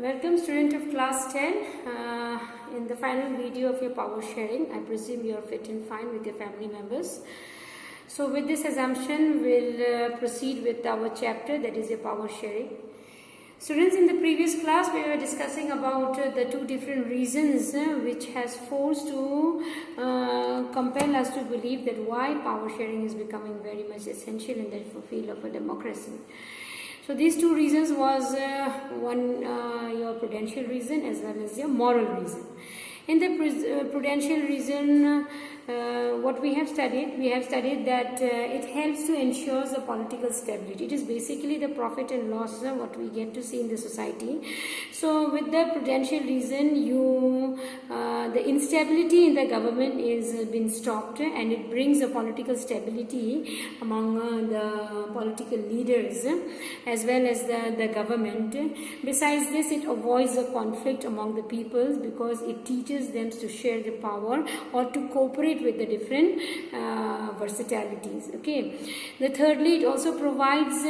Welcome student of class 10. In the final video of your power sharing, I presume you are fit and fine with your family members. So with this assumption, we'll proceed with our chapter, that is your power sharing. Students, in the previous class we were discussing about the two different reasons which has forced to compel us to believe that why power sharing is becoming very much essential in the field of a democracy. So these two reasons was one your prudential reason as well as your moral reason. In the prudential reason, what we have studied that it helps to ensure the political stability. It is basically the profit and loss what we get to see in the society. So with the prudential reason, the instability in the government is been stopped, and it brings a political stability among the political leaders as well as the government. Besides this, it avoids the conflict among the peoples because it teaches them to share the power or to cooperate with the different versatilities. Okay. Thirdly, it also provides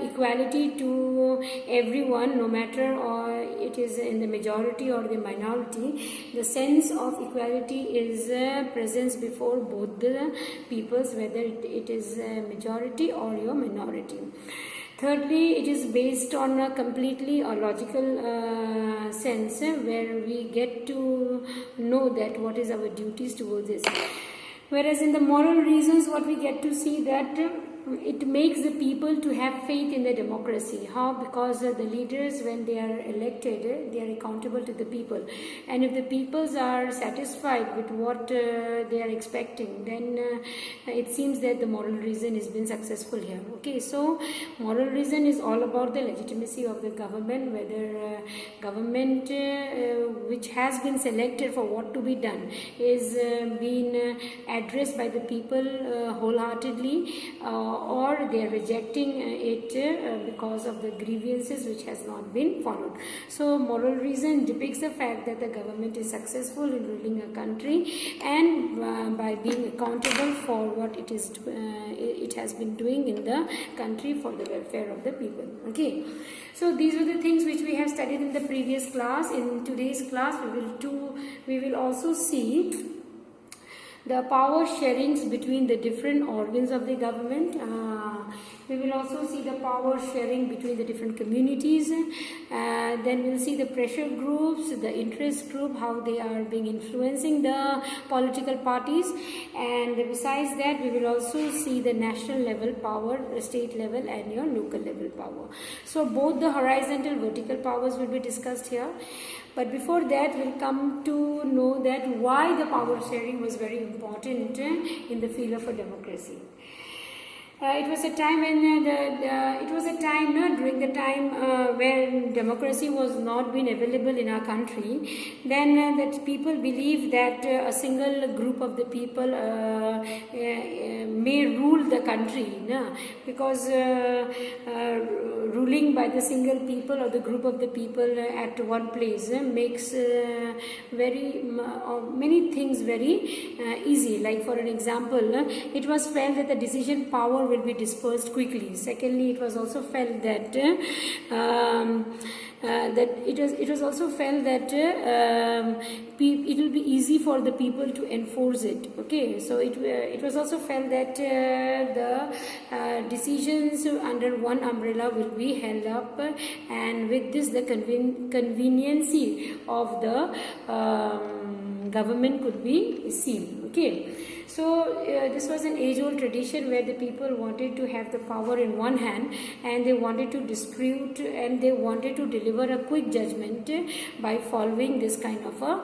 equality to everyone, no matter or it is in the majority or the minority. The sense of equality is presence before both the peoples, whether it is majority or your minority. Thirdly, it is based on a completely logical sense where we get to know that what is our duties towards this. Whereas in the moral reasons, what we get to see that it makes the people to have faith in the democracy. How? Because the leaders, when they are elected, they are accountable to the people. And if the peoples are satisfied with what they are expecting, then it seems that the moral reason has been successful here. Okay, so moral reason is all about the legitimacy of the government, whether government which has been selected for what to be done is being addressed by the people wholeheartedly, or they are rejecting it because of the grievances which has not been followed. So moral reason depicts the fact that the government is successful in ruling a country and by being accountable for what it has been doing in the country for the welfare of the people. Okay, so these are the things which we have studied in the previous class. In today's class we will also see the power sharings between the different organs of the government. We will also see the power sharing between the different communities. Then we'll see the pressure groups, the interest group, how they are being influencing the political parties. And besides that, we will also see the national level power, state level and your local level power. So both the horizontal, vertical powers will be discussed here. But before that, we'll come to know that why the power sharing was very important in the field of a democracy. It was a time when during the time when democracy was not been available in our country. Then that people believe that a single group of the people may rule the country, because ruling by the single people or the group of the people at one place makes many things very easy. Like for an example, it was felt that the decision power will be dispersed quickly. Secondly, it was also felt that it was also felt that it will be easy for the people to enforce it. Okay, so it was also felt that the decisions under one umbrella will be held up, and with this the conveniency of the government could be seen. Okay, so this was an age-old tradition where the people wanted to have the power in one hand, and they wanted to dispute and they wanted to deliver a quick judgment by following this kind of a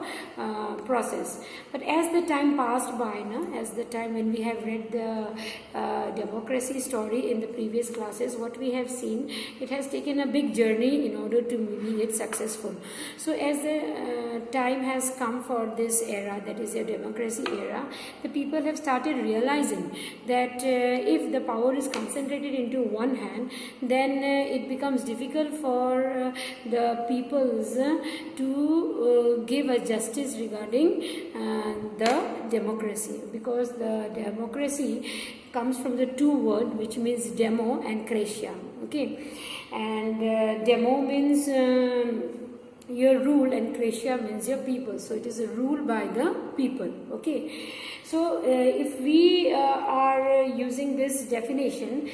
process. But as the time passed by, as the time when we have read the democracy story in the previous classes, what we have seen, it has taken a big journey in order to be it successful. So as the time has come for this era, that is a democracy era, the people have started realizing that if the power is concentrated into one hand, then it becomes difficult for the peoples to give a justice regarding the democracy, because the democracy comes from the two words which means demo and kratia. Okay, and demo means your rule, and Kratia means your people. So it is a rule by the people. Okay. So if we are using this definition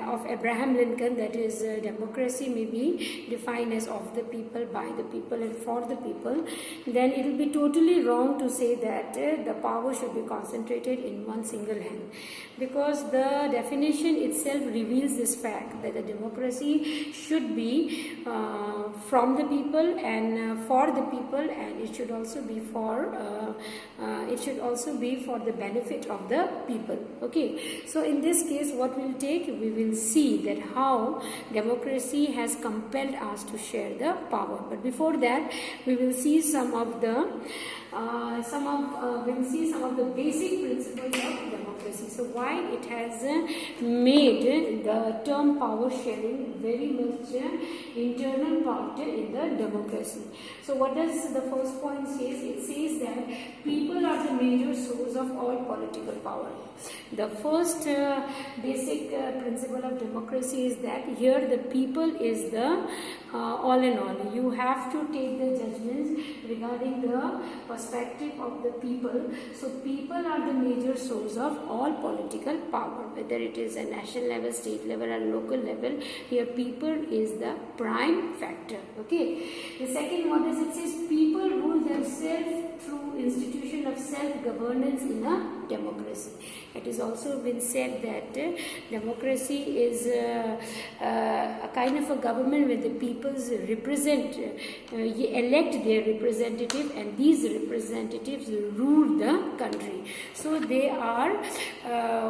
of Abraham Lincoln, that is democracy may be defined as of the people, by the people, and for the people, then it will be totally wrong to say that the power should be concentrated in one single hand, because the definition itself reveals this fact that the democracy should be from the people and for the people, and it should also be for the benefit of the people. Okay, so in this case what we'll take, we will see that how democracy has compelled us to share the power. But before that, we will see some of the basic principles of democracy. So why it has made the term power sharing very much internal part in the democracy. So what does the first point says? It says that people are the major source of all political power. The first basic principle of democracy is that here the people is the all in all. You have to take the judgments regarding the perspective of the people. So people are the major source of all political power, whether it is a national level, state level, or local level. Here people is the prime factor. Okay. The second one is, it says people rule themselves through institution of self-governance in a democracy. It has also been said that democracy is a kind of a government where the peoples represent, elect their representative, and these representatives rule the country. So they are,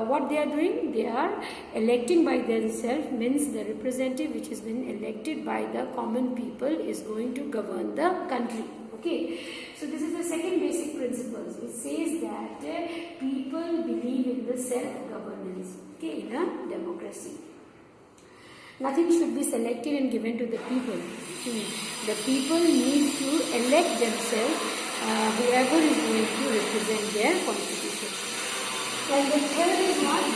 what they are doing? They are electing by themselves, means the representative which has been elected by the common people is going to govern the country. Okay, so this is the second basic principle. It says that people believe in the self-governance, okay, in a democracy. Nothing should be selected and given to the people. The people need to elect themselves whoever is going to represent their constitution. And the third is what?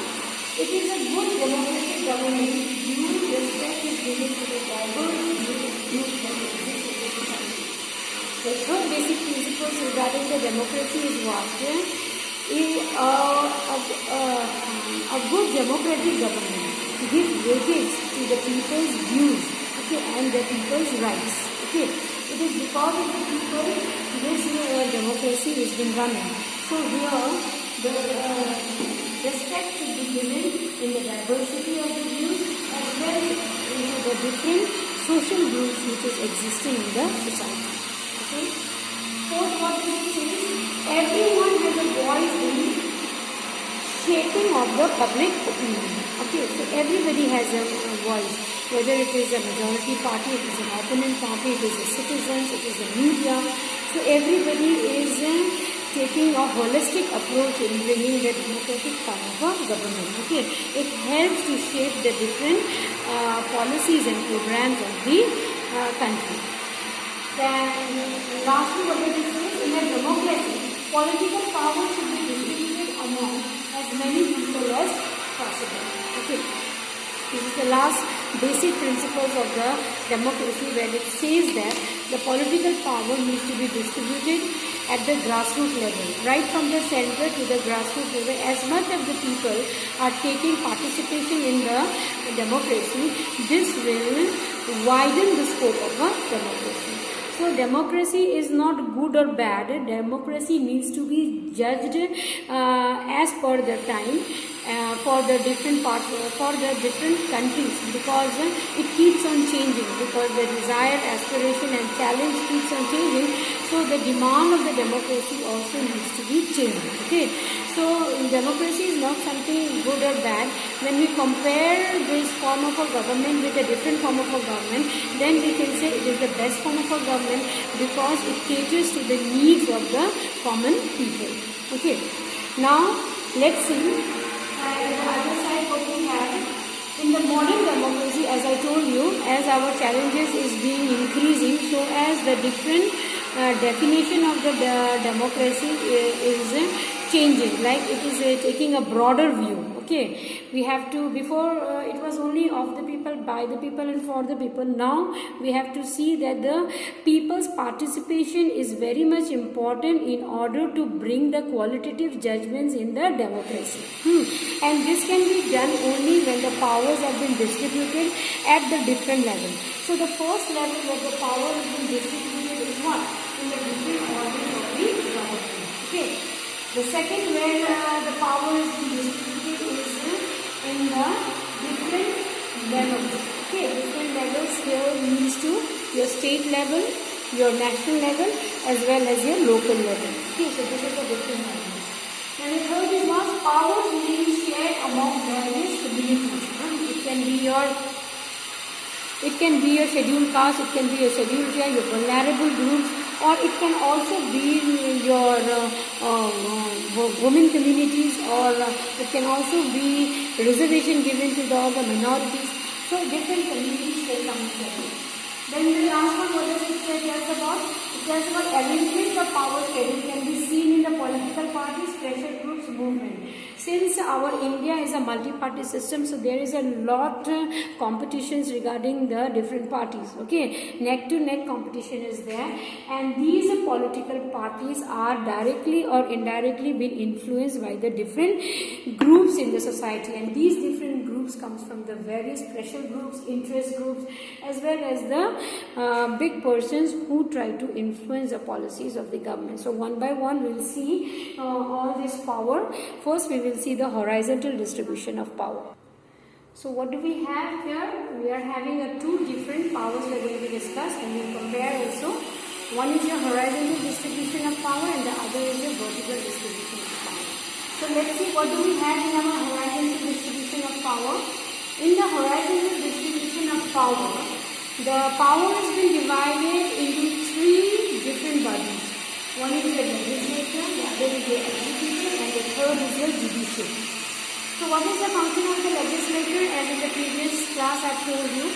It is a good democratic government. Due respect is given to the diverse views that exist in the society. The third basic principle regarding the democracy is what? A good democratic government gives weightage to the people's views, okay, and the people's rights. Okay, it is because of the people this democracy has been running. So here the respect should be given in the diversity of the views as well as the different social groups which is existing in the society. Okay. Fourth, what does it say? Everyone has a voice in shaping of the public opinion. Okay, so everybody has a voice, whether it is a majority party, it is an opponent party, it is the citizens, it is the media. So everybody is taking a holistic approach in bringing the democratic kind of a government. Okay, it helps to shape the different policies and programs of the country. Then lastly, what does it say? In a democracy, political power should be distributed among as many people as possible. Okay, this is the last basic principles of the democracy, where it says that the political power needs to be distributed at the grassroots level, right from the center to the grassroots level. As much as the people are taking participation in the democracy, this will widen the scope of a democracy. So democracy is not good or bad. Democracy needs to be judged as per the time for the different parts, for the different countries, because it keeps on changing, because the desire, aspiration and challenge keeps on changing. So the demand of the democracy also needs to be changed. Okay, so democracy is not something good or bad. When we compare this form of a government with a different form of a government, then we can say it is the best form of a government because it caters to the needs of the common people. Okay, now let's see at the other side what we have. In the modern democracy, as I told you, as our challenges is being increasing, so as the different definition of the democracy is changing, like it is taking a broader view. Okay, we have to, before it was only of the people, by the people and for the people. Now we have to see that the people's participation is very much important in order to bring the qualitative judgments in the democracy. And this can be done only when the powers have been distributed at the different level. So the first level where the power has been distributed is what? In the different organs of the government. Okay. The second where the power is being distributed is in the different levels. Okay, different levels here means to your state level, your national level, as well as your local level. Okay, so this is the different levels. And the third is what? Powers being shared among various communities. It can be your scheduled caste, it can be your scheduled tribe, your vulnerable groups, or it can also be your women communities, or it can also be reservation given to all the minorities. So different communities can come together. Then the last one, what does it tells about? It tells about arrangements of power sharing can be seen in the political parties, pressure groups, movement. Since our India is a multi-party system, so there is a lot competitions regarding the different parties. Okay, neck to neck competition is there, and these political parties are directly or indirectly being influenced by the different groups in the society, and these different groups comes from the various pressure groups, interest groups, as well as the big persons who try to influence the policies of the government. So one by one we'll see all this power. First we will see the horizontal distribution of power. So what do we have here? We are having two different powers we are going to discuss, and we'll compare also. One is your horizontal distribution of power and the other is your vertical distribution of power. So let's see what do we have in our horizontal distribution of power. In the horizontal distribution of power, the power has been divided into three different bodies. One is the legislature, the other is the executive, and the third is the judiciary. So what is the function of the legislature? As in the previous class I told you,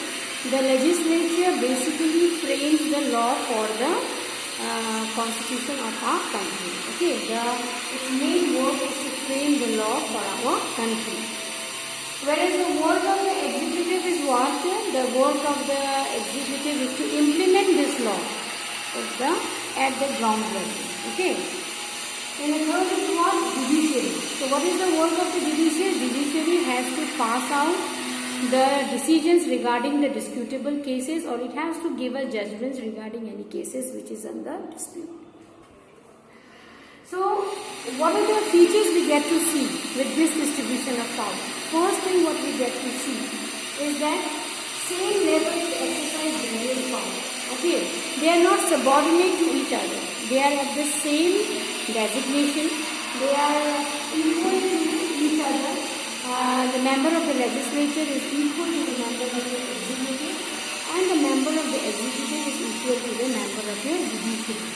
the legislature basically frames the law for the constitution of our country. Okay, its main work is to frame the law for our country. Whereas the work of the executive is what? The work of the executive is to implement this law at the ground level. Okay. And the third is what? Judiciary. So what is the work of the judiciary? Judiciary has to pass out the decisions regarding the disputable cases, or it has to give a judgments regarding any cases which is under dispute. So what are the features we get to see with this distribution of power? First thing what we get to see is that same levels exercise various powers. Okay, they are not subordinate to each other. They are at the same designation. They are equal to each other. The member of the legislature is equal to the member of the executive, and the member of the executive is equal to the member of the judiciary.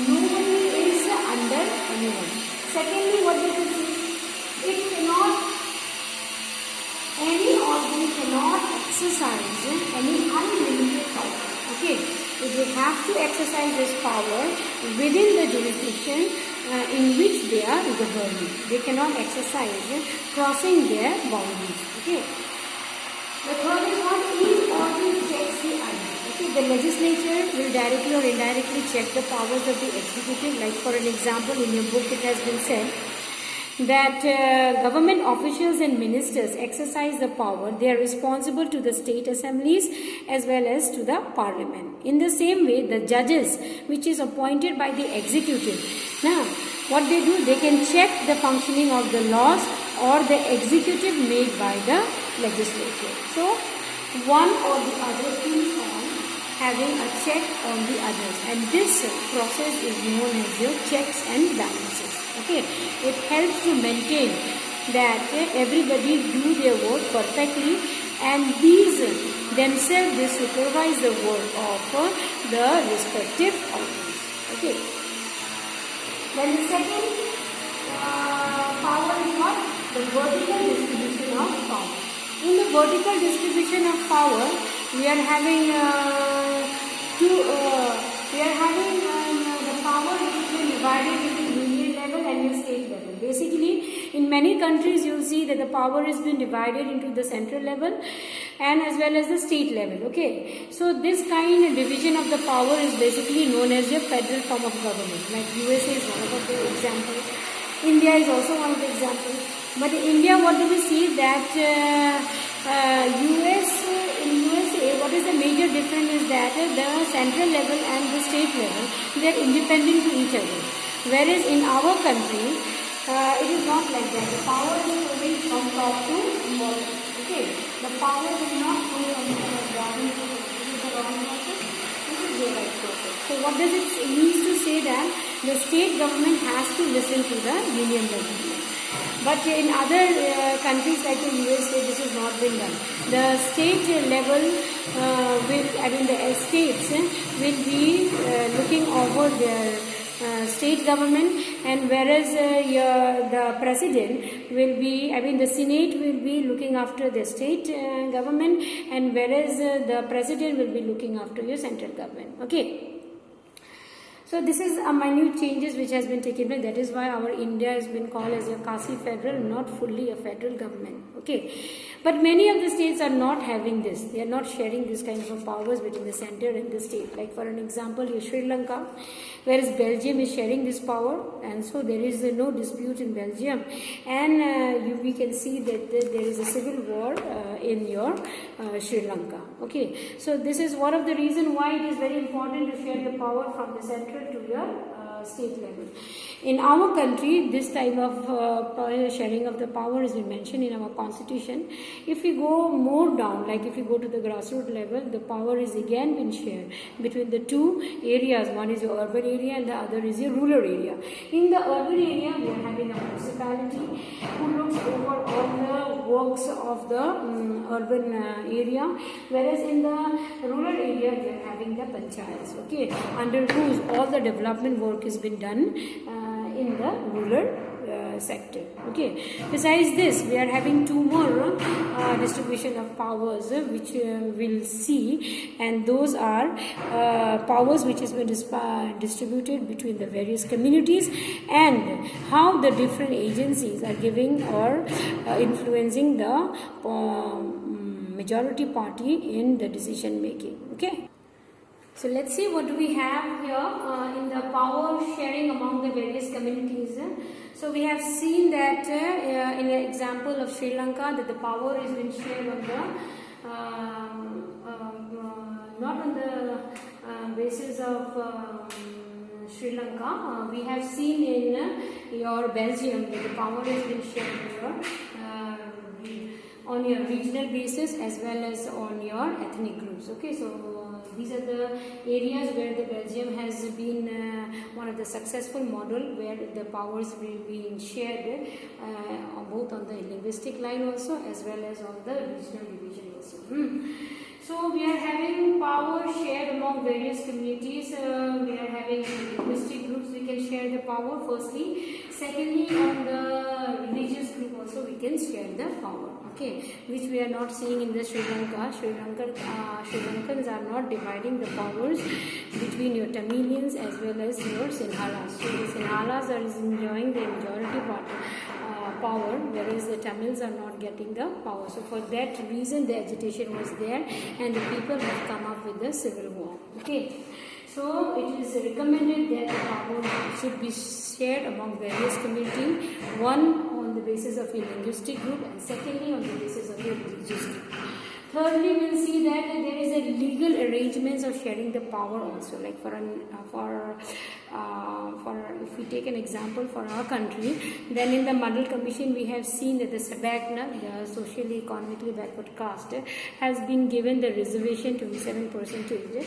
Nobody is under anyone. Secondly, what does it say? It cannot, any organ cannot exercise any unlimited power. Okay, if they have to exercise this power within the jurisdiction in which they are governing. They cannot exercise crossing their boundaries. Okay. The third is what? Each organ checks the other. Okay. The legislature will directly or indirectly check the powers of the executive. Like for an example, in your book it has been said that government officials and ministers exercise the power. They are responsible to the state assemblies as well as to the parliament. In the same way, the judges, which is appointed by the executive, now what they do, they can check the functioning of the laws or the executive made by the legislature. So one or the other keeps on having a check on the others, and this process is known as your checks and balances. Okay, it helps to maintain that everybody do their work perfectly, and these themselves they supervise the work of the respective organs. Okay. Then the second power is what? The vertical distribution of power. In the vertical distribution of power, we are having the power which is divided into union level and your state level. Basically, in many countries you'll see that the power has been divided into the central level and as well as the state level. Okay, so this kind of division of the power is basically known as a federal form of government. Like USA is one of the examples. India is also one of the examples. But in India, what do we see that in USA, what is the major difference is that the central level and the state level, they are independent to each other. Whereas in our country, it is not like that. The power is coming from top to bottom. Okay, the power will not go from the bottom to the wrong process. This is the right process. So what does it mean to say that the state government has to listen to the union government? But in other countries like the USA, this has not been done. The state level the states will be looking over their state government, and whereas the president will be, the Senate will be looking after the state government, and whereas the president will be looking after your central government. Okay. So this is a minute changes which has been taken place. That is why our India has been called as a quasi federal, not fully a federal government. Okay, but many of the states are not having this. They are not sharing this kind of powers between the center and the state. Like for an example, here Sri Lanka, whereas Belgium is sharing this power, and so there is no dispute in Belgium, and we can see that there is a civil war in your Sri Lanka. Okay, so this is one of the reasons why it is very important to share the power from the center to your state level. In our country, this type of sharing of the power is mentioned in our constitution. If we go more down, like if you go to the grassroots level, the power is again been shared between the two areas. One is your urban area and the other is your rural area. In the urban area, we are having a municipality who looks over all the works of the urban area, whereas in the rural area, we are having the panchayats, okay, under whose all the development work has been done in the rural sector. Okay. Besides this, we are having two more distribution of powers which we'll see, and those are powers which has been distributed between the various communities, and how the different agencies are giving or influencing the majority party in the decision making. Okay. So let's see what do we have here in the power sharing among the various communities. So we have seen that in the example of Sri Lanka, that the power has been shared on the not on the basis of Sri Lanka. We have seen in your Belgium that the power has been shared on your regional basis as well as on your ethnic groups. Okay, so these are the areas where the Belgium has been one of the successful model where the powers will be shared both on the linguistic line also as well as on the regional division also. So we are having power shared among various communities. We are having linguistic groups we can share the power firstly. Secondly, on the religious group also we can share the power. Okay, which we are not seeing in the Sri Lanka. Sri Lankans are not dividing the powers between your Tamilians as well as your Sinhalas. So the Sinhalas are enjoying the majority power, whereas the Tamils are not getting the power. So for that reason, the agitation was there, and the people have come up with the civil war. Okay. So it is recommended that the power should be shared among various communities. One on the basis of your linguistic group, and secondly on the basis of your religious group. Thirdly, we will see that there is a legal arrangements of sharing the power also. Like if we take an example for our country, then in the Mandal Commission we have seen that the Sabakna, the socially economically backward caste, has been given the reservation 27%.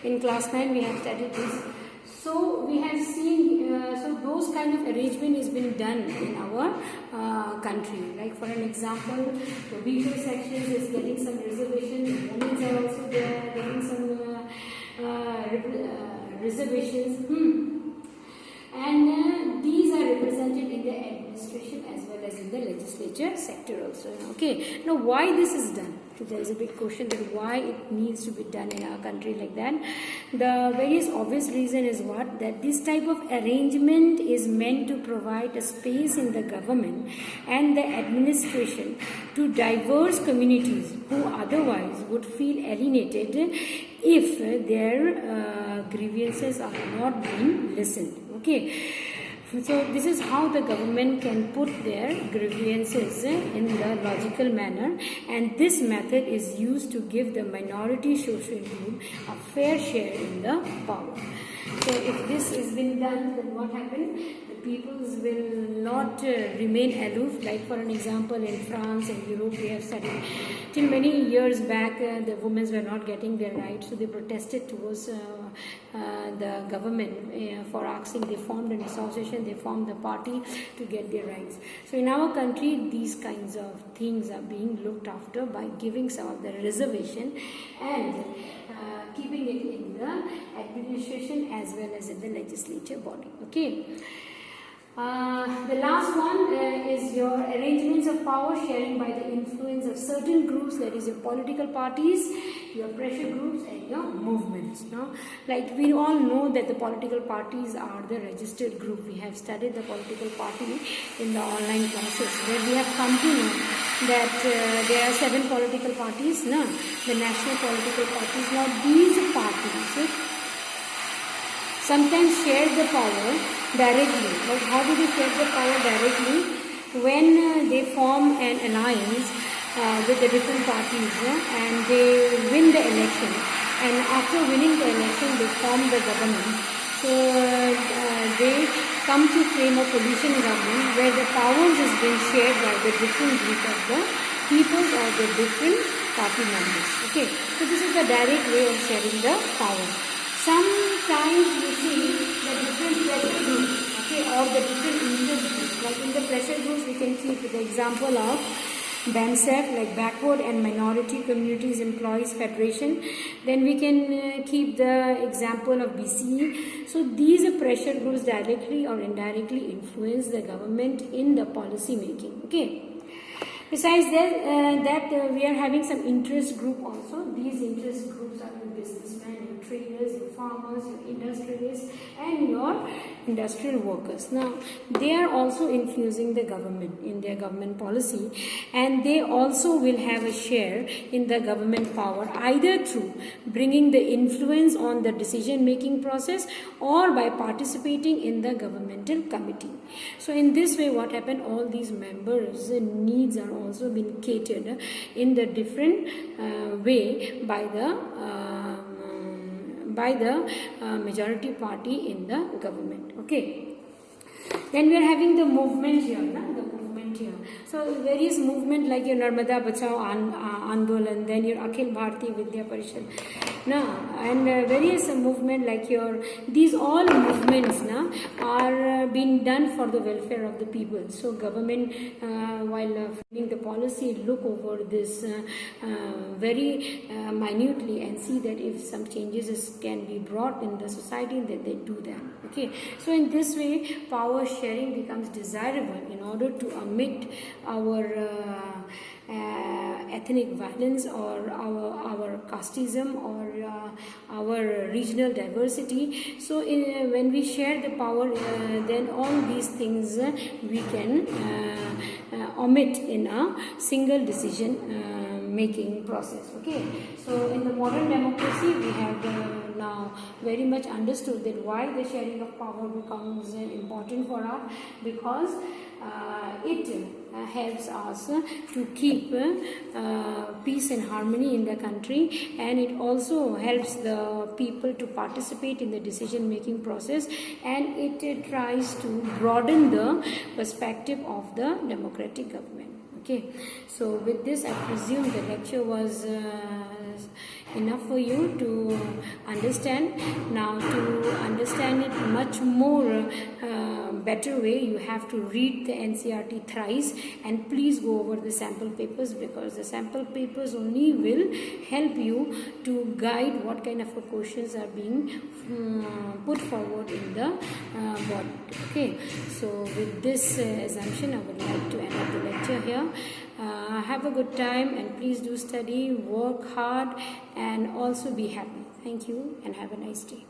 In class 9 we have studied this. So we have seen, so those kind of arrangement has been done in our country. Like for an example, the visual sections is getting some reservations, the women are also there getting some reservations. And these are represented in the administration as well as in the legislature sector also. Okay. Now why this is done? So there is a big question that why it needs to be done in our country like that. The very obvious reason is what? That this type of arrangement is meant to provide a space in the government and the administration to diverse communities who otherwise would feel alienated if their grievances are not being listened. Okay. So this is how the government can put their grievances in the logical manner, and this method is used to give the minority social group a fair share in the power. So if this has been done, then what happened? The peoples will not remain aloof. Like for an example, in France and Europe, we have studied till many years back, the women were not getting their rights, so they protested towards the government for asking. They formed an association, they formed the party to get their rights. So in our country, these kinds of things are being looked after by giving some of the reservation and keeping it in the administration as well as in the legislature body. Okay. The last one is your arrangements of power sharing by the influence of certain groups, that is your political parties, your pressure groups and your movements. No? Like we all know that the political parties are the registered group. We have studied the political party in the online classes where we have come to know that there are 7 political parties, no? The national political parties. Now these parties sometimes share the power directly. Like how do they share the power directly? When they form an alliance with the different parties and they win the election, and after winning the election they form the government. So they come to frame a coalition government where the powers is being shared by the different group of the people or the different party members. Okay, so this is the direct way of sharing the power. Sometimes we see the different pressure groups, okay, or the different interest groups. Like in the pressure groups, we can see the example of BAMSEF, like Backward and Minority Communities Employees Federation. Then we can keep the example of BCE. So these pressure groups directly or indirectly influence the government in the policy making. Okay. Besides that, we are having some interest group also. These interest groups are your businessmen, your traders, your farmers, your industrialists and your industrial workers. Now, they are also influencing the government in their government policy, and they also will have a share in the government power either through bringing the influence on the decision making process or by participating in the governmental committee. So in this way, what happened, all these members' needs are also been catered in the different way by the majority party in the government. Okay. Then we are having the movement here. The movement here. So various movement like your Narmada Bachao Andolan, then your Akhil Bharati Vidya Parishad. And various movement like your, these all movements are being done for the welfare of the people. So government while framing the policy look over this very minutely and see that if some changes can be brought in the society, that they do that. Okay, so in this way power sharing becomes desirable in order to omit our ethnic violence or our casteism or our regional diversity. So when we share the power, then all these things we can omit in a single decision making process. Okay, so in the modern democracy we have now very much understood that why the sharing of power becomes important for us, because it helps us to keep peace and harmony in the country, and it also helps the people to participate in the decision making process, and it tries to broaden the perspective of the democratic government. Okay, so with this I presume the lecture was enough for you to understand. Now to understand it much more better way, you have to read the NCERT thrice, and please go over the sample papers, because the sample papers only will help you to guide what kind of questions are being put forward in the body. Okay, so with this assumption I would like to end up the lecture here. Have a good time and please do study, work hard and also be happy. Thank you and have a nice day.